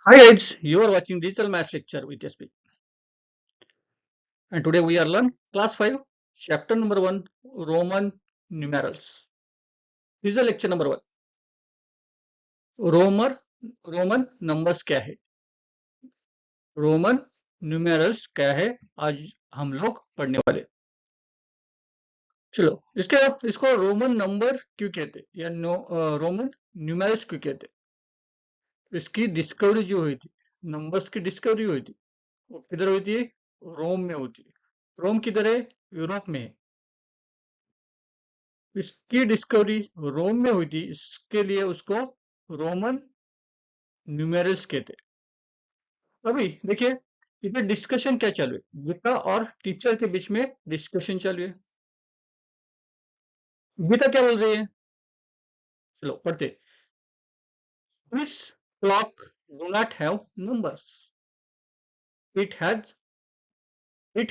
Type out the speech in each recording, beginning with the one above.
Hi guys, you are watching Digital Maths lecture with SP. And today we are learn class 5, chapter number 1, Roman numerals. This is the lecture number 1. Roman numbers क्या है? Roman numerals क्या है? आज हम लोग पढ़ने वाले. चलो, इसको रोमन नंबर क्यों कहते हैं या रोमन न्यूमेरल्स क्यों कहते हैं? इसकी डिस्कवरी जो हुई थी, नंबर्स की डिस्कवरी हुई थी, वो किधर हुई थी? रोम में हुई थी. रोम किधर है? यूरोप में है. इसकी डिस्कवरी रोम में हुई थी, इसके लिए उसको रोमन न्यूमेरल्स कहते हैं. अभी देखिए, इधर डिस्कशन क्या चालू है? गीता और टीचर के बीच में डिस्कशन चालू है. गीता क्या बोल रही है? चलो पढ़ते. This clock do not have numbers, it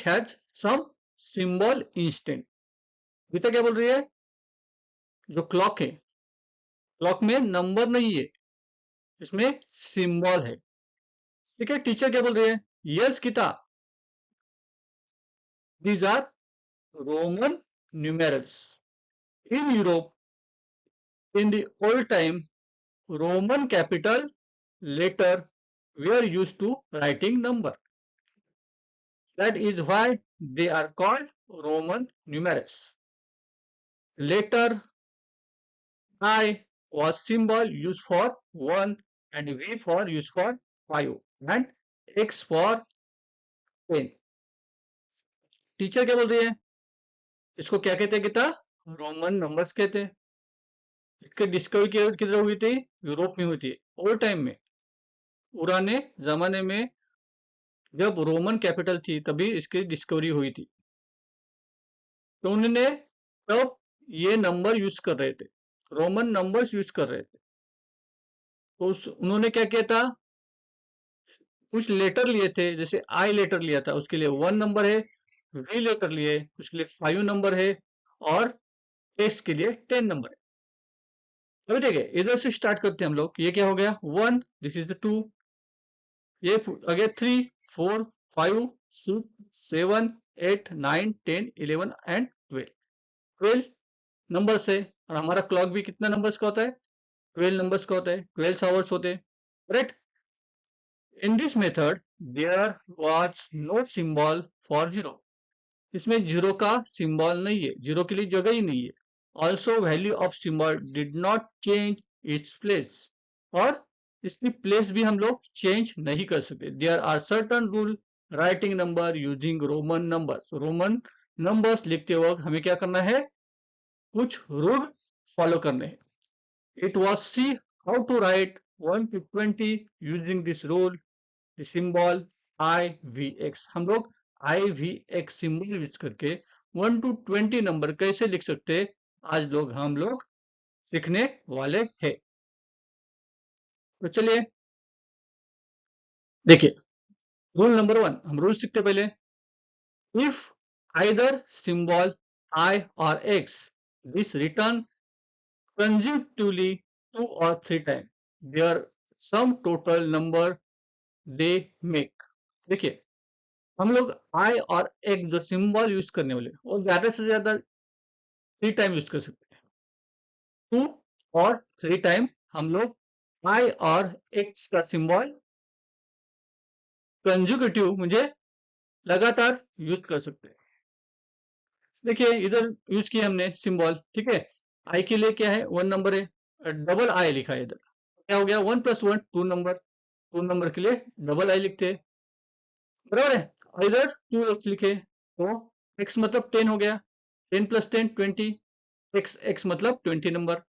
has some symbol instead. Gita क्या बोल रही है? जो क्लॉक है, क्लॉक में नंबर नहीं है, इसमें सिंबल है. ठीक है. टीचर क्या बोल रही है? Yes Gita, these are Roman numerals. In Europe, in the old time, Roman capital letter were used to writing number. That is why they are called Roman numerals. Letter I was symbol used for 1 and V for used for 5 and X for 10. Teacher क्या बोल रही है? इसको क्या कहते हैं Gita? Roman numbers कहते हैं. इसकी डिस्कवरी किधर हुई थी? यूरोप में हुई थी. ओल्ड टाइम में, पुराने जमाने में जब रोमन कैपिटल थी तभी इसकी डिस्कवरी हुई थी. तो उन्होंने तब ये नंबर यूज कर रहे थे, रोमन नंबर्स यूज कर रहे थे. तो उन्होंने क्या किया था? कुछ लेटर लिए थे, जैसे आई लेटर लिया था, उसके लिए 1 नंबर है. वी लेटर लिए, उसके लिए 5 नंबर है. और एक्स के लिए 10 नंबर है. अभी ठीक है, इधर से स्टार्ट करते हैं हम लोग. ये क्या हो गया? 1, दिस इज 2, ये आ गया 3, 4, 5, 6, 7, 8, 9, 10, 11 एंड 12. 12 नंबर्स है. और हमारा क्लॉक भी कितना नंबर्स का होता है? 12 नंबर्स का होता है. 12 आवर्स होते हैं. Right. In this method there was no symbol for zero. इसमें जीरो का सिंबल नहीं है, जीरो के लिए जगह ही नहीं है. Also value of symbol did not change its place. और इसकी प्लेस भी हम लोग चेंज नहीं कर सकते. There are certain rule writing number using Roman numbers. Roman numbers लिखते वक्त हमें क्या करना है? कुछ रूल फॉलो करने हैं. It was see how to write 1 to 20 using this rule. The symbol I V X. हम लोग I V X symbol use करके 1 to 20 नंबर कैसे लिख सकते हैं, आज हम लोग लिखने वाले हैं. तो चलिए देखिए, रूल नंबर 1 हम रूल सीखते पहले. If either symbol I or X is written consecutively 2 or 3 times, their sum total number they make. देखिए, हम लोग I और X जो सिंबल यूज करने वाले वो ज्यादा से ज्यादा 3 टाइम यूज कर सकते हैं. 2 और 3 टाइम हम लोग I और X का सिंबल कंजुगेटिव म्हणजे लगातार यूज कर सकते हैं. देखिए, इधर यूज किया हमने सिंबल. ठीक है. आई के लिए क्या है? 1 नंबर है, डबल आई लिखा है इधर. क्या हो गया? 1 + 1 2 नंबर. 2 नंबर के लिए डबल आई लिखते हैं. बराबर है. और इधर 2x लिखे तो x मतलब 10 हो गया. 10 + 10 20. x मतलब 20 नंबर.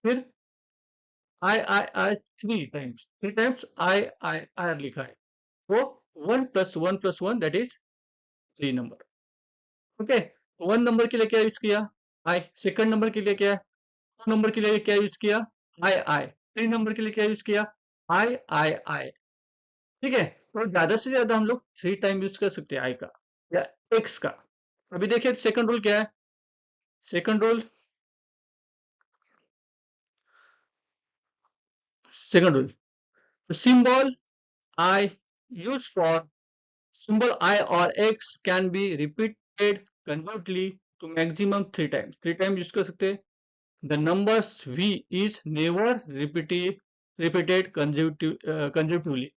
फिर आई 3 टाइम्स आई लिखा है तो 1 + 1 + 1 that is 3 number. Okay. 1 number के लिए क्या यूज किया? आई. सेकंड नंबर के लिए क्या? 2 नंबर के लिए क्या यूज किया? आई. 3 नंबर के लिए क्या यूज किया? आई. ठीक है. तो ज्यादा से ज्यादा हम लोग 3 टाइम यूज कर सकते हैं आई का या एक्स का. अभी देखिए सेकंड रूल क्या है? Second rule, second rule, symbol I used for symbol I or X can be repeated consecutively to maximum 3 times. 3 times use कर सकते हैं. The numbers V is never repeated consecutively.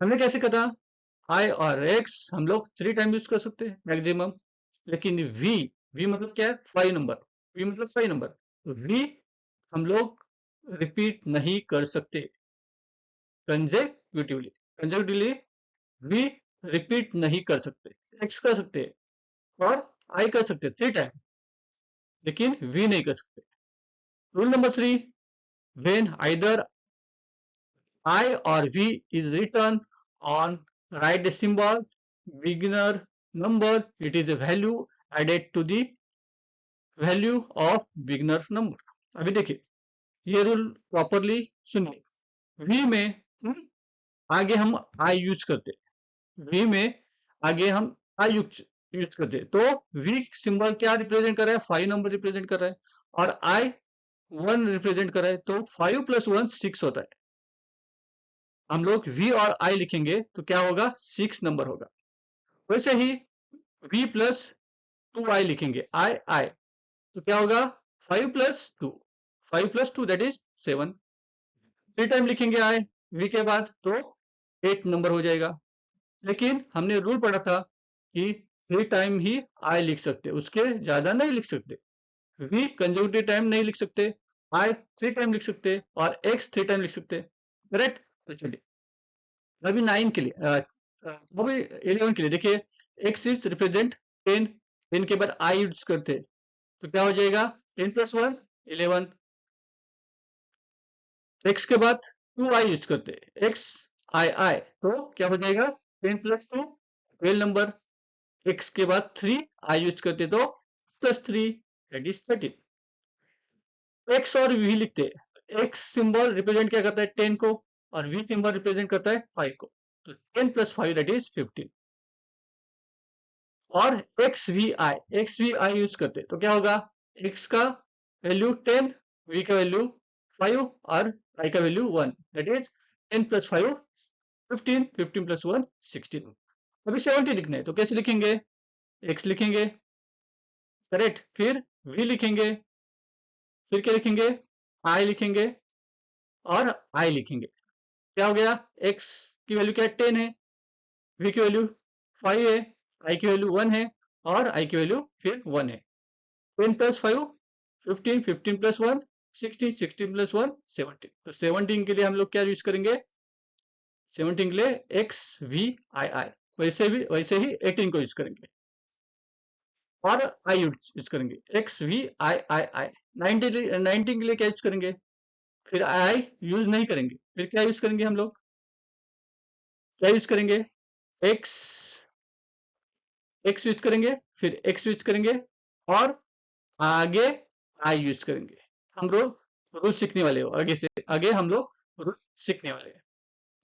हमने कैसे कहा I और X हम लोग 3 टाइम यूज कर सकते हैं मैक्सिमम, लेकिन V मतलब क्या है? 5 नंबर. V मतलब 5 नंबर. V हम लोग रिपीट नहीं कर सकते कंजेक्यूटिवली वी रिपीट नहीं कर सकते. एक्स कर सकते हैं और आई कर सकते हैं 3 टाइम, लेकिन वी नहीं कर सकते. Rule number 3, when either I or V is return on right decimal beginner number, it is a value added to the value of beginner number. अभी देखिए ये रूल प्रॉपरली सुनिए. वी में आगे हम आई यूज करते, वी में आगे हम आई यूज करते, तो वी सिंबल क्या रिप्रेजेंट कर रहा है? 5 नंबर रिप्रेजेंट कर रहा है और आई 1 रिप्रेजेंट कर रहा है, तो 5 + 1 6 होता है. हम लोग वी और आई लिखेंगे तो क्या होगा? 6 नंबर होगा. वैसे ही वी प्लस 2 आई लिखेंगे, आई तो क्या होगा? 5 + 2, 5 + 2 दैट इज 7. 3 टाइम लिखेंगे आई वी के बाद तो 8 नंबर हो जाएगा. लेकिन हमने रूल पढ़ा था कि 3 टाइम ही आई लिख सकते, उसके ज्यादा नहीं लिख सकते. वी कंजर्वेटिव टाइम नहीं लिख सकते, आई 3 टाइम लिख सकते और एक्स 3 टाइम लिख सकते. करेक्ट. तो चलिए अभी 9 के लिए अभी 11 के लिए देखिए. एक्स इज रिप्रेजेंट 10, 10 के बाद आई यूज करते तो क्या हो जाएगा? 10 + 1 11. एक्स के बाद 2 आई यूज करते, एक्स आई तो क्या हो जाएगा? 10 + 2 12 नंबर. एक्स के बाद 3 आई यूज करते तो +3 दैट इज 13. एक्स और वी लिखते, एक्स सिंबल रिप्रेजेंट क्या करता है? 10 को और वी सिंबल रिप्रेजेंट करता है 5 को, तो 10 + 5 दैट इज 15. और एक्स वी आई यूज करते तो क्या होगा? एक्स का वैल्यू 10, वी का वैल्यू 5 और आई का वैल्यू 1 दैट इज 10 + 5 15, 15 + 1 16. अभी 70 लिखना है तो कैसे लिखेंगे? एक्स लिखेंगे, करेक्ट, फिर वी लिखेंगे, फिर क्या लिखेंगे? आई लिखेंगे और आई लिखेंगे. क्या हो गया? एक्स की वैल्यू क्या है? 10 है, वी की वैल्यू 5 है, आई की वैल्यू 1 है और आई की वैल्यू फिर 1 है. 10 + 5 15, 15 + 1 16, 16 + 1 17. तो 17 के लिए हम लोग क्या यूज करेंगे? 17 के लिए एक्स वी आई आई. वैसे ही 18 को यूज करेंगे और आई यूज करेंगे, x V I I I. 19 के लिए क्या यूज करेंगे? फिर आई यूज नहीं करेंगे, फिर क्या यूज करेंगे? हम लोग क्या यूज करेंगे? एक्स एक्स यूज करेंगे, फिर एक्स यूज करेंगे और आगे आई यूज करेंगे. हम लोग रूल सीखने वाले हो, आगे से आगे हम लोग रूल सीखने वाले हैं.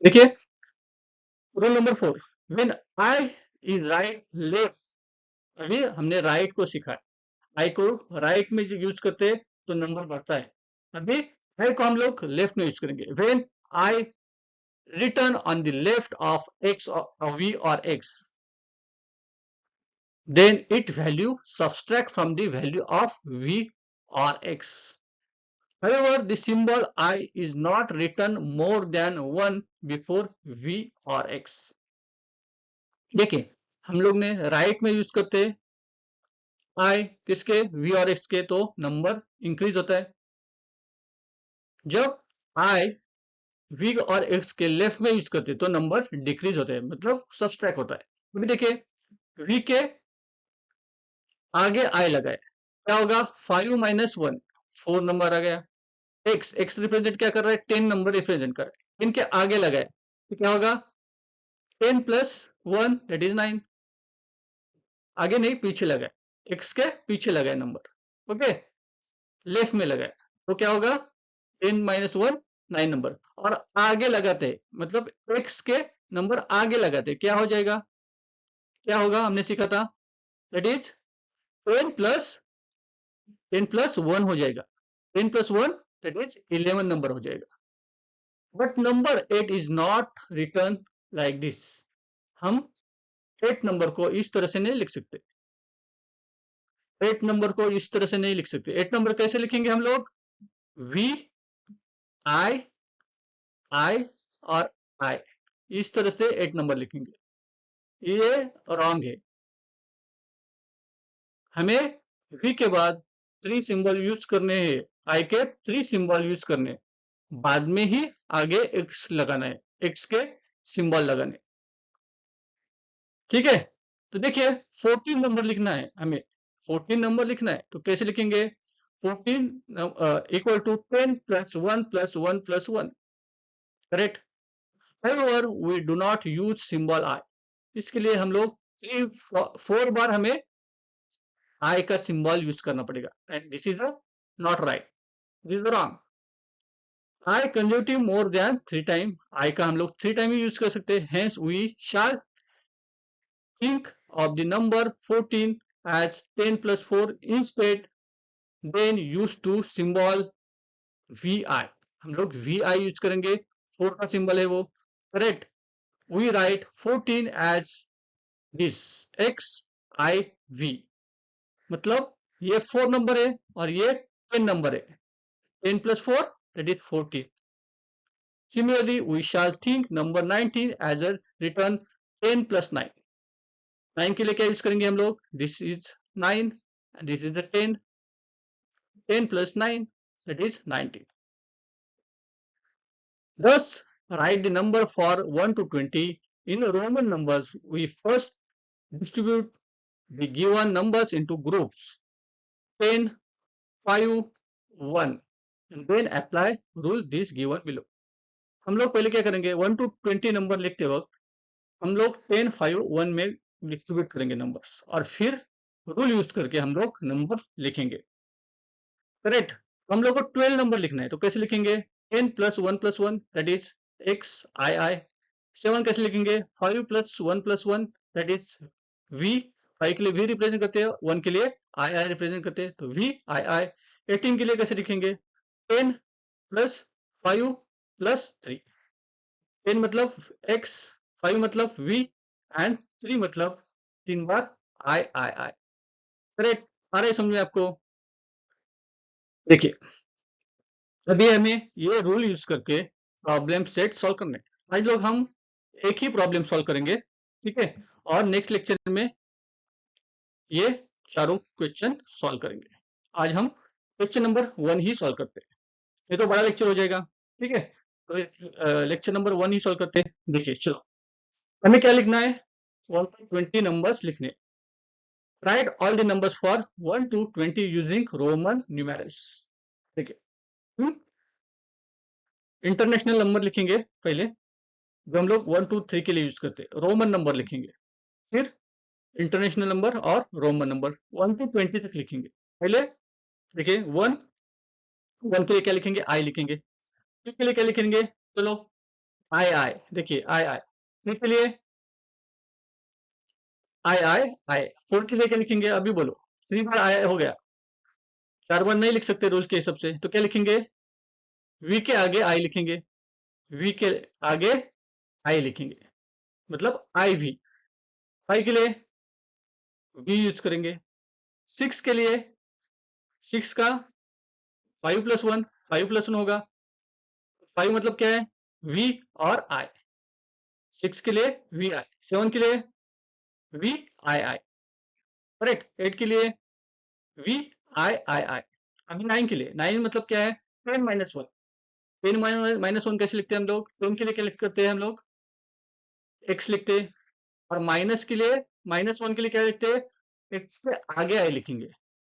देखिए rule number 4, when I is right left. अभी हमने राइट को सीखा है, आई को राइट में यूज करते हैं तो नंबर बढ़ता है. अभी आई को हम लोग लेफ्ट में यूज करेंगे. When I return on the left of X V और X, then it value subtract from the value of v or x. However, the symbol I is not written more than 1 before v or x. देखिए हम लोग ने right में use करते आई किसके? v और x के, तो नंबर इंक्रीज होता है. जब आई v और x के लेफ्ट में यूज करते तो नंबर डिक्रीज होता है, मतलब सब्सट्रैक्ट होता है. अभी देखिए v के आगे आई लगाए क्या होगा? 5 - 1 4 नंबर आ गया. एक्स रिप्रेजेंट क्या कर रहा है? 10 नंबर रिप्रेजेंट कर रहा है. इनके आगे लगाए तो क्या होगा? 10 + 1 दैट इज 9. आगे नहीं पीछे लगाए, एक्स के पीछे लगाए नंबर, ओके, लेफ्ट में लगाए तो क्या होगा? 10 - 1 9 नंबर. और आगे लगाते मतलब एक्स के नंबर आगे लगाते क्या हो जाएगा? क्या होगा? हमने सीखा था दैट इज 10 + 1 हो जाएगा. 10 + 1 दैट इज 11 नंबर हो जाएगा. But number 8 is not return like this. हम 8 नंबर को इस तरह से नहीं लिख सकते। 8 नंबर को इस तरह से नहीं लिख सकते। 8 नंबर कैसे लिखेंगे हम लोग? वी आई आई और आई, इस तरह से 8 नंबर लिखेंगे। ये रॉन्ग है। हमें वी के बाद 3 सिंबल यूज करने हैं, आई के 3 सिंबल यूज करने हैं, बाद में ही आगे एक्स लगाना है, एक्स के सिंबल लगाने। ठीक है, तो देखिए 14 नंबर लिखना है हमें, 14 नंबर लिखना है तो कैसे लिखेंगे? 14 equal to 10 plus 1 plus 1 plus 1, correct. However, we do not use symbol I। इसके लिए हम लोग 4 बार हमें I का सिंबल यूज करना पड़ेगा, and this is not right, this is wrong. I conservative more than 3 time, I का हम लोग 3 टाइम ही यूज कर सकते हैं। Hence we shall think of the number 14 as 10 plus 4 instead, then use to symbol VI। हम लोग VI use करेंगे, 4 का सिंबल है वो, correct. We write 14 as this X I V, मतलब ये 4 नंबर है और ये 10 नंबर है। 10 plus 4 that is 14। Similarly we shall think number 19 as a return 10 plus 9। 9 के लिए क्या यूज करेंगे हम लोग? This is 9 and this is the 10, 10 plus 9 that is 19। Thus write the number for 1 to 20 in Roman numbers. We first distribute the given numbers into groups 10, 5, 1 and then apply rule this given below। हम लोग पहले क्या करेंगे? 1 to 20 number लिखते वक्त हम लोग 10, 5, 1 में डिस्ट्रीब्यूट करेंगे नंबर्स, और फिर रूल यूज करके हम लोग नंबर लिखेंगे, करेक्ट। हम लोग को 12 नंबर लिखना है तो कैसे लिखेंगे? 10 plus 1 plus 1 that is X I I. 7 कैसे लिखेंगे? 5 plus 1 plus 1 that is V. 5 के लिए वी रिप्रेजेंट करते हैं, 1 के लिए आई आई रिप्रेजेंट करते हैं, तो वी आई आई। 18 के लिए कैसे लिखेंगे? 10 प्लस 5 प्लस 3। 10 मतलब x, 5 मतलब v एंड 3 मतलब 3 बार आई आई आई, करेक्ट। आ रहा है समझ में आपको? देखिए अभी हमें ये रूल यूज करके प्रॉब्लम सेट सॉल्व करना है। आज लोग हम एक ही प्रॉब्लम सॉल्व करेंगे, ठीक है, और नेक्स्ट लेक्चर में ये चारों क्वेश्चन सॉल्व करेंगे। आज हम क्वेश्चन नंबर 1 ही सॉल्व करते हैं, ये तो बड़ा लेक्चर हो जाएगा, ठीक है। तो लेक्चर नंबर 1 ही सॉल्व करते हैं। देखिए चलो, हमें क्या लिखना है? 1 to 20 नंबर्स लिखने। Right all the numbers for 1 to 20 using Roman numerals. देखिए इंटरनेशनल नंबर लिखेंगे पहले, जो हम लोग 1 2 3 के लिए यूज करते हैं, रोमन नंबर लिखेंगे, फिर इंटरनेशनल नंबर और रोमन नंबर 1 to 20 तक लिखेंगे। पहले देखिए 1 के लिए क्या लिखेंगे? आई लिखेंगे। 2 के लिए क्या लिखेंगे? चलो आई आई, देखिए आई आई। 3 के लिए आई आई आई। 4 के लिए क्या लिखेंगे? अभी बोलो। 3 बार आई हो गया, 4 बार नहीं लिख सकते रूल के हिसाब से, तो क्या लिखेंगे? वी के आगे आई लिखेंगे, वी के आगे आई लिखेंगे, मतलब आई वी। 5 के लिए वी यूज करेंगे। 6 के लिए 6 का 5 प्लस 1, 5 प्लस 1 होगा। 5 मतलब क्या है? वी और आई। 6 के लिए वी आई। 7 के लिए वी आई आई, करेक्ट। 8 के लिए वी आई आई आई। अभी 9 के लिए, 9 मतलब क्या है? 10 माइनस 1। 10 माइनस 1 कैसे लिखते हैं हम लोग? 10 के लिए क्या लिख करते हैं हम लोग? एक्स लिखते हैं। और माइनस के लिए, माइनस 1 के लिए क्या लिखते हैं? एक्स के आगे आई लिखेंगे,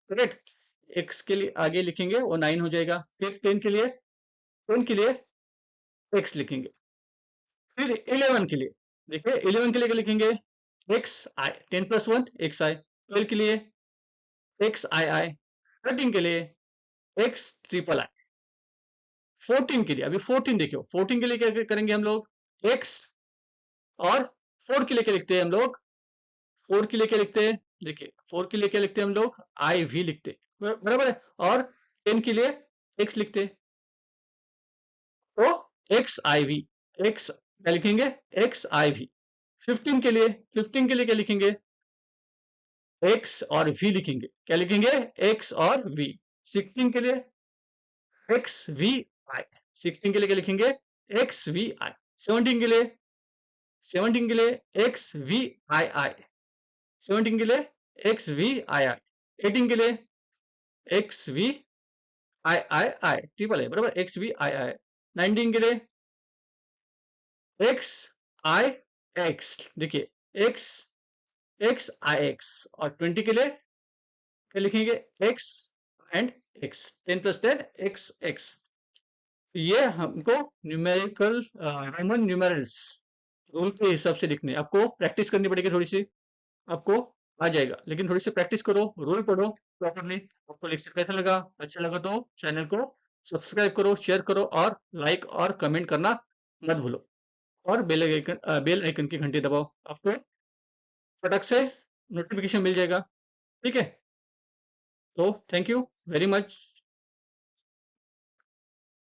करेक्ट। एक्स के लिए आगे लिखेंगे वो 9 हो जाएगा। फिर 10 के लिए, 10 के लिए एक्स लिखेंगे। फिर 11 के लिए, देखिए 11 के लिए क्या लिखेंगे? एक्स आई। 10 प्लस 1 एक्स आई। 12 के लिए एक्स आई आई। 13 के लिए एक्स ट्रिपल आई। 14 के लिए, अभी 14 देखियो, 14 के लिए क्या करेंगे हम लोग? एक्स, और 4 के लिए क्या लिखते हैं हम लोग? 4 के लिए क्या लिखते हैं? देखिए 4 के लिए क्या लिखते हैं हम लोग? आई भी लिखते हैं, बराबर है। और 10 के लिए एक्स लिखते हैं। तो एक्स आई वी, एक्स क्या लिखेंगे, एक्स आई वी। 15 के लिए क्या लिखेंगे, एक्स और वी लिखेंगे, क्या लिखेंगे, एक्स और वी। 16 के लिए एक्स वी आई, 16 के लिए क्या लिखेंगे, एक्स वी आई। 17 के लिए, 17 के लिए एक्स वी आई आई, 17 के लिए एक्स वी आई आई। 18 के लिए X V I I I, triple है बराबर, एक्स वी आई आई। 19 के लिए एक्स आई एक्स, देखिए एक्स एक्स आई एक्स। और 20 के लिए क्या लिखेंगे, X and X, 10 plus 10 X X. ये हमको न्यूमेरिकल रोमन न्यूमेरल्स रूल के हिसाब से लिखने, आपको प्रैक्टिस करनी पड़ेगी थोड़ी सी, आपको आ जाएगा, लेकिन थोड़ी सी प्रैक्टिस करो, रूल पढ़ो प्रॉपरली। आपको लेक्चर कैसा लगा, अच्छा लगा तो चैनल को सब्सक्राइब करो, शेयर करो और लाइक और कमेंट करना मत भूलो। और बेल आइकन की घंटी दबाओ, आपको फटक से नोटिफिकेशन मिल जाएगा। ठीक है, तो थैंक यू वेरी मच।